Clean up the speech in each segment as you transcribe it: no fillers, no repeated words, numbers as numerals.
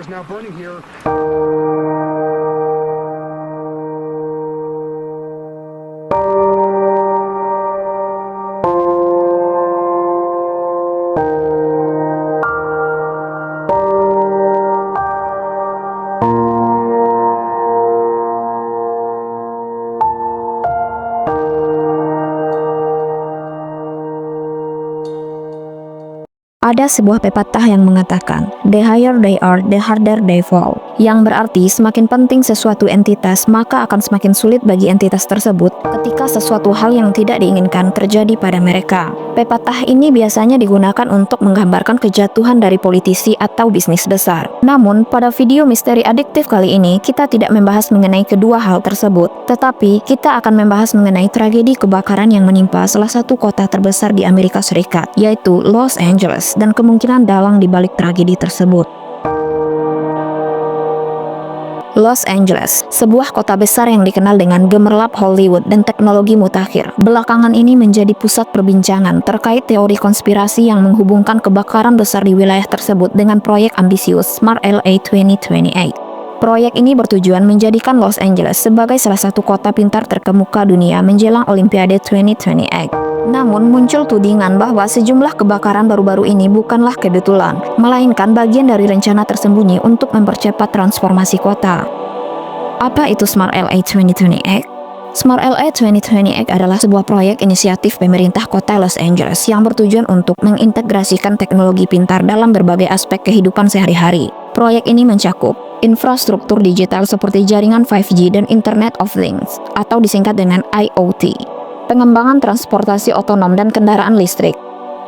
is now burning here. Ada sebuah pepatah yang mengatakan, "The higher they are, the harder they fall." Yang berarti semakin penting sesuatu entitas, maka akan semakin sulit bagi entitas tersebut ketika sesuatu hal yang tidak diinginkan terjadi pada mereka. Pepatah ini biasanya digunakan untuk menggambarkan kejatuhan dari politisi atau bisnis besar. Namun, pada video misteri adiktif kali ini, kita tidak membahas mengenai kedua hal tersebut, tetapi kita akan membahas mengenai tragedi kebakaran yang menimpa salah satu kota terbesar di Amerika Serikat, yaitu Los Angeles, dan kemungkinan dalang di balik tragedi tersebut. Los Angeles, sebuah kota besar yang dikenal dengan gemerlap Hollywood dan teknologi mutakhir, belakangan ini menjadi pusat perbincangan terkait teori konspirasi yang menghubungkan kebakaran besar di wilayah tersebut dengan proyek ambisius Smart LA 2028. Proyek ini bertujuan menjadikan Los Angeles sebagai salah satu kota pintar terkemuka dunia menjelang Olimpiade 2028. Namun muncul tudingan bahwa sejumlah kebakaran baru-baru ini bukanlah kebetulan, melainkan bagian dari rencana tersembunyi untuk mempercepat transformasi kota. Apa itu Smart LA 2028? Smart LA 2028 adalah sebuah proyek inisiatif pemerintah kota Los Angeles yang bertujuan untuk mengintegrasikan teknologi pintar dalam berbagai aspek kehidupan sehari-hari. Proyek ini mencakup infrastruktur digital seperti jaringan 5G dan Internet of Things, atau disingkat dengan IoT. Pengembangan transportasi otonom dan kendaraan listrik,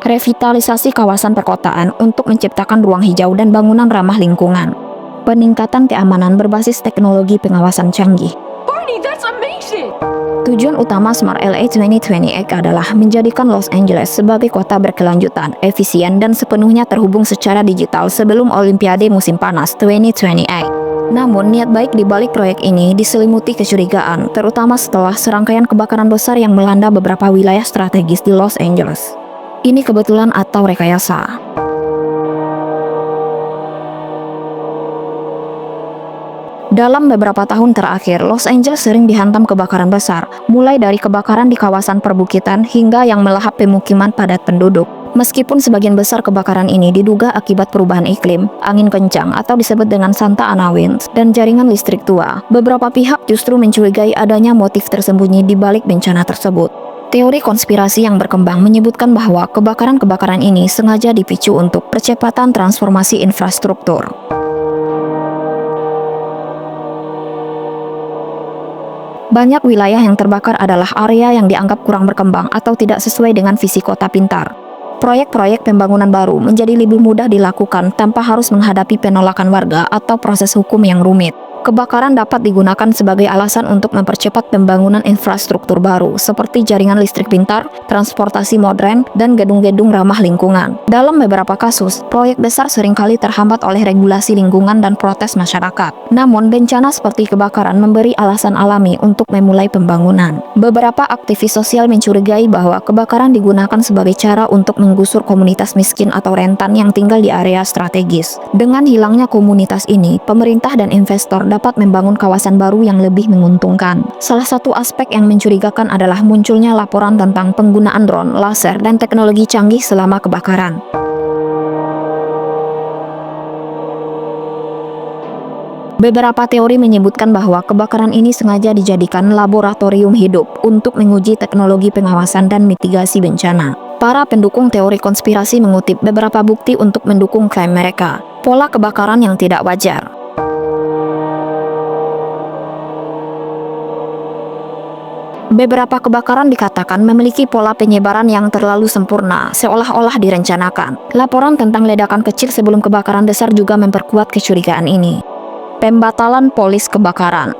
revitalisasi kawasan perkotaan untuk menciptakan ruang hijau dan bangunan ramah lingkungan, peningkatan keamanan berbasis teknologi pengawasan canggih. Barney, that's amazing! Tujuan utama Smart LA 2028 adalah menjadikan Los Angeles sebagai kota berkelanjutan, efisien, dan sepenuhnya terhubung secara digital sebelum Olimpiade musim panas 2028. Namun, niat baik di balik proyek ini diselimuti kecurigaan, terutama setelah serangkaian kebakaran besar yang melanda beberapa wilayah strategis di Los Angeles. Ini kebetulan atau rekayasa? Dalam beberapa tahun terakhir, Los Angeles sering dihantam kebakaran besar, mulai dari kebakaran di kawasan perbukitan hingga yang melahap pemukiman padat penduduk. Meskipun sebagian besar kebakaran ini diduga akibat perubahan iklim, angin kencang atau disebut dengan Santa Ana winds, dan jaringan listrik tua, beberapa pihak justru mencurigai adanya motif tersembunyi di balik bencana tersebut. Teori konspirasi yang berkembang menyebutkan bahwa kebakaran-kebakaran ini sengaja dipicu untuk percepatan transformasi infrastruktur. Banyak wilayah yang terbakar adalah area yang dianggap kurang berkembang atau tidak sesuai dengan visi kota pintar. Proyek-proyek pembangunan baru menjadi lebih mudah dilakukan tanpa harus menghadapi penolakan warga atau proses hukum yang rumit. Kebakaran dapat digunakan sebagai alasan untuk mempercepat pembangunan infrastruktur baru seperti jaringan listrik pintar, transportasi modern, dan gedung-gedung ramah lingkungan. Dalam beberapa kasus, proyek besar seringkali terhambat oleh regulasi lingkungan dan protes masyarakat. Namun, bencana seperti kebakaran memberi alasan alami untuk memulai pembangunan. Beberapa aktivis sosial mencurigai bahwa kebakaran digunakan sebagai cara untuk menggusur komunitas miskin atau rentan yang tinggal di area strategis. Dengan hilangnya komunitas ini, pemerintah dan investor dapat membangun kawasan baru yang lebih menguntungkan. Salah satu aspek yang mencurigakan adalah munculnya laporan tentang penggunaan drone, laser, dan teknologi canggih selama kebakaran. Beberapa teori menyebutkan bahwa kebakaran ini sengaja dijadikan laboratorium hidup untuk menguji teknologi pengawasan dan mitigasi bencana. Para pendukung teori konspirasi mengutip beberapa bukti untuk mendukung klaim mereka. Pola kebakaran yang tidak wajar. Beberapa kebakaran dikatakan memiliki pola penyebaran yang terlalu sempurna, seolah-olah direncanakan. Laporan tentang ledakan kecil sebelum kebakaran besar juga memperkuat kecurigaan ini. Pembatalan polis kebakaran.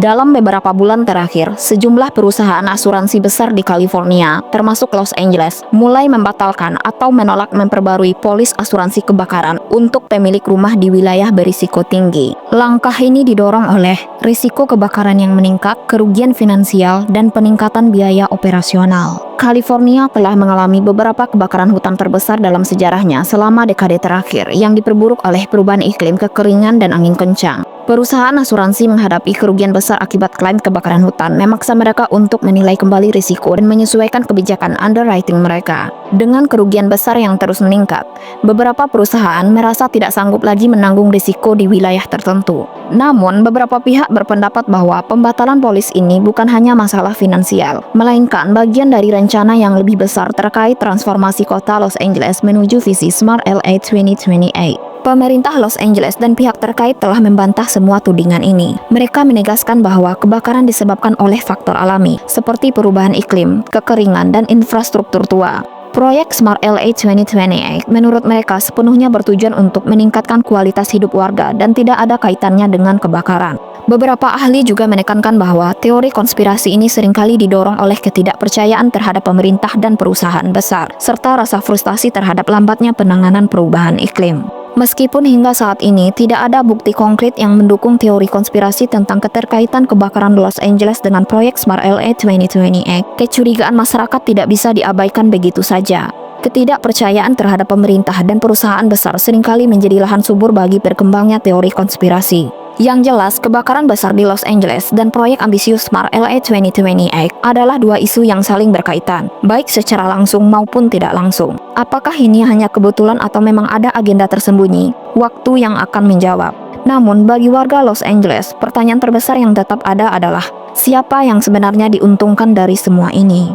Dalam beberapa bulan terakhir, sejumlah perusahaan asuransi besar di California, termasuk Los Angeles, mulai membatalkan atau menolak memperbarui polis asuransi kebakaran untuk pemilik rumah di wilayah berisiko tinggi. Langkah ini didorong oleh risiko kebakaran yang meningkat, kerugian finansial, dan peningkatan biaya operasional. California telah mengalami beberapa kebakaran hutan terbesar dalam sejarahnya selama dekade terakhir yang diperburuk oleh perubahan iklim, kekeringan, dan angin kencang. Perusahaan asuransi menghadapi kerugian besar akibat klaim kebakaran hutan memaksa mereka untuk menilai kembali risiko dan menyesuaikan kebijakan underwriting mereka. Dengan kerugian besar yang terus meningkat, beberapa perusahaan merasa tidak sanggup lagi menanggung risiko di wilayah tertentu. Namun, beberapa pihak berpendapat bahwa pembatalan polis ini bukan hanya masalah finansial, melainkan bagian dari rencana yang lebih besar terkait transformasi kota Los Angeles menuju visi Smart LA 2028. Pemerintah Los Angeles dan pihak terkait telah membantah semua tudingan ini. Mereka menegaskan bahwa kebakaran disebabkan oleh faktor alami, seperti perubahan iklim, kekeringan, dan infrastruktur tua. Proyek Smart LA 2028 menurut mereka sepenuhnya bertujuan untuk meningkatkan kualitas hidup warga dan tidak ada kaitannya dengan kebakaran. Beberapa ahli juga menekankan bahwa teori konspirasi ini seringkali didorong oleh ketidakpercayaan terhadap pemerintah dan perusahaan besar, serta rasa frustasi terhadap lambatnya penanganan perubahan iklim. Meskipun hingga saat ini tidak ada bukti konkret yang mendukung teori konspirasi tentang keterkaitan kebakaran Los Angeles dengan proyek Smart LA 2028, kecurigaan masyarakat tidak bisa diabaikan begitu saja. Ketidakpercayaan terhadap pemerintah dan perusahaan besar seringkali menjadi lahan subur bagi berkembangnya teori konspirasi. Yang jelas, kebakaran besar di Los Angeles dan proyek ambisius Smart LA 2028 adalah dua isu yang saling berkaitan, baik secara langsung maupun tidak langsung. Apakah ini hanya kebetulan atau memang ada agenda tersembunyi? Waktu yang akan menjawab. Namun, bagi warga Los Angeles, pertanyaan terbesar yang tetap ada adalah, siapa yang sebenarnya diuntungkan dari semua ini?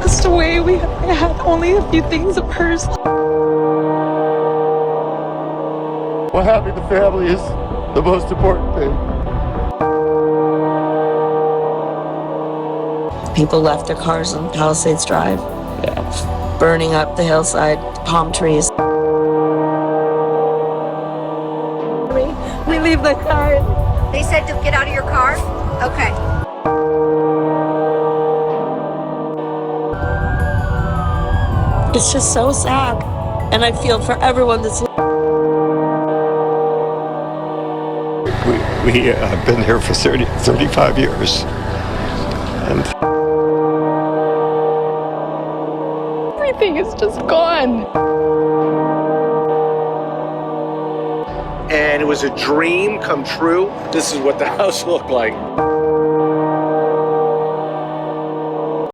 Passed away. I had only a few things of hers. What happened to family is the most important thing. People left their cars on Palisades Drive, burning up the hillside, palm trees. We leave the car. They said to get out of your car? Okay. It's just so sad, and I feel for everyone that's. We have been here for 35 years. And Everything is just gone. And it was a dream come true. This is what the house looked like.